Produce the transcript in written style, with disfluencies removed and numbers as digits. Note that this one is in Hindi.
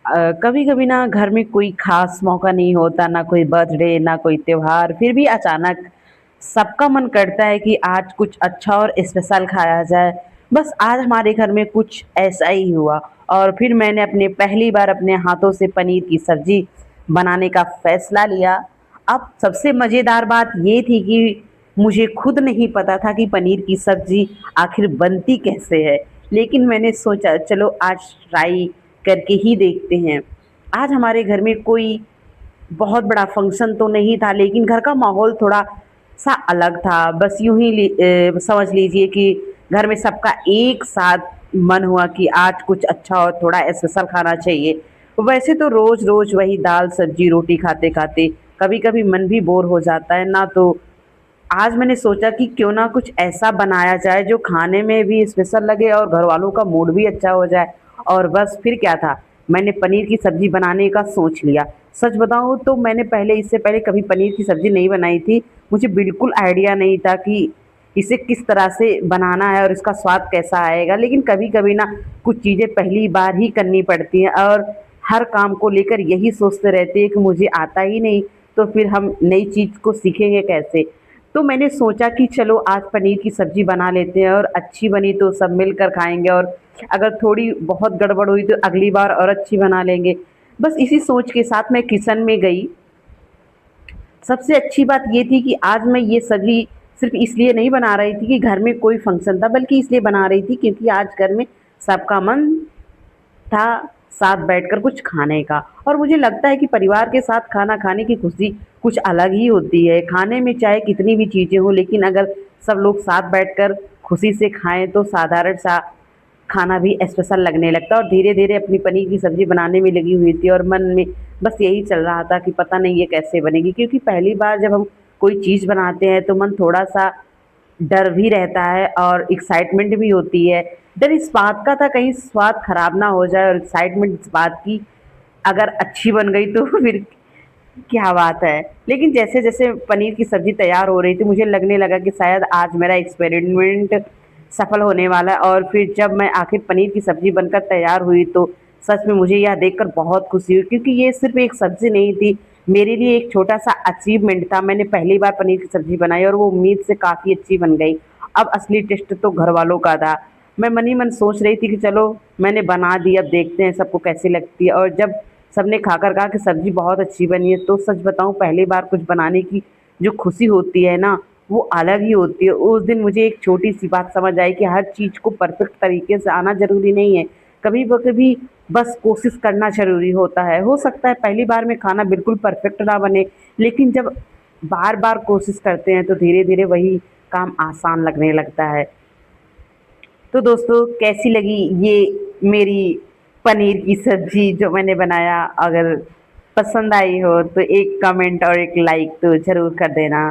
कभी कभी ना घर में कोई खास मौका नहीं होता, ना कोई बर्थडे ना कोई त्योहार, फिर भी अचानक सबका मन करता है कि आज कुछ अच्छा और स्पेशल खाया जाए। बस आज हमारे घर में कुछ ऐसा ही हुआ। और फिर मैंने अपने पहली बार अपने हाथों से पनीर की सब्जी बनाने का फैसला लिया। अब सबसे मज़ेदार बात ये थी कि मुझे खुद नहीं पता था कि पनीर की सब्जी आखिर बनती कैसे है। लेकिन मैंने सोचा चलो आज ट्राई करके ही देखते हैं। आज हमारे घर में कोई बहुत बड़ा फंक्शन तो नहीं था, लेकिन घर का माहौल थोड़ा सा अलग था। बस यूं ही समझ लीजिए कि घर में सबका एक साथ मन हुआ कि आज कुछ अच्छा और थोड़ा स्पेशल खाना चाहिए। वैसे तो रोज रोज वही दाल सब्जी रोटी खाते खाते कभी कभी मन भी बोर हो जाता है ना। तो आज मैंने सोचा कि क्यों ना कुछ ऐसा बनाया जाए जो खाने में भी स्पेशल लगे और घर वालों का मूड भी अच्छा हो जाए। और बस फिर क्या था, मैंने पनीर की सब्जी बनाने का सोच लिया। सच बताऊं तो मैंने इससे पहले कभी पनीर की सब्जी नहीं बनाई थी। मुझे बिल्कुल आइडिया नहीं था कि इसे किस तरह से बनाना है और इसका स्वाद कैसा आएगा। लेकिन कभी कभी ना कुछ चीज़ें पहली बार ही करनी पड़ती हैं, और हर काम को लेकर यही सोचते रहते हैं कि मुझे आता ही नहीं, तो फिर हम नई चीज़ को सीखेंगे कैसे। तो मैंने सोचा कि चलो आज पनीर की सब्जी बना लेते हैं, और अच्छी बनी तो सब मिलकर खाएंगे, और अगर थोड़ी बहुत गड़बड़ हुई तो अगली बार और अच्छी बना लेंगे। बस इसी सोच के साथ मैं किचन में गई। सबसे अच्छी बात ये थी कि आज मैं ये सब्जी सिर्फ इसलिए नहीं बना रही थी कि घर में कोई फंक्शन था, बल्कि इसलिए बना रही थी क्योंकि आज घर में सबका मन था साथ बैठकर कुछ खाने का। और मुझे लगता है कि परिवार के साथ खाना खाने की खुशी कुछ अलग ही होती है। खाने में चाहे कितनी भी चीज़ें हों, लेकिन अगर सब लोग साथ बैठकर खुशी से खाएं तो साधारण सा खाना भी स्पेशल लगने लगता है। और धीरे धीरे अपनी पनीर की सब्जी बनाने में लगी हुई थी, और मन में बस यही चल रहा था कि पता नहीं ये कैसे बनेगी, क्योंकि पहली बार जब हम कोई चीज़ बनाते हैं तो मन थोड़ा सा डर भी रहता है और एक्साइटमेंट भी होती है। डर इस बात का था कहीं स्वाद खराब ना हो जाए, और एक्साइटमेंट इस बात की अगर अच्छी बन गई तो फिर क्या बात है। लेकिन जैसे जैसे पनीर की सब्जी तैयार हो रही थी मुझे लगने लगा कि शायद आज मेरा एक्सपेरिमेंट सफल होने वाला है। और फिर जब मैं आखिर पनीर की सब्जी बनकर तैयार हुई तो सच में मुझे यह देखकर बहुत खुशी हुई, क्योंकि ये सिर्फ एक सब्जी नहीं थी, मेरे लिए एक छोटा सा अचीवमेंट था। मैंने पहली बार पनीर की सब्जी बनाई और वो उम्मीद से काफ़ी अच्छी बन गई। अब असली टेस्ट तो घर वालों का था। मैं मन ही मन सोच रही थी कि चलो मैंने बना दी, अब देखते हैं सबको कैसी लगती है। और जब सबने खाकर कहा कि सब्जी बहुत अच्छी बनी है, तो सच बताऊं पहली बार कुछ बनाने की जो खुशी होती है ना, वो अलग ही होती है। उस दिन मुझे एक छोटी सी बात समझ आई कि हर चीज़ को परफेक्ट तरीके से आना ज़रूरी नहीं है। कभी बस कोशिश करना ज़रूरी होता है। हो सकता है पहली बार में खाना बिल्कुल परफेक्ट ना बने, लेकिन जब बार बार कोशिश करते हैं तो धीरे धीरे वही काम आसान लगने लगता है। तो दोस्तों कैसी लगी ये मेरी पनीर की सब्जी जो मैंने बनाया? अगर पसंद आई हो तो एक कमेंट और एक लाइक तो ज़रूर कर देना।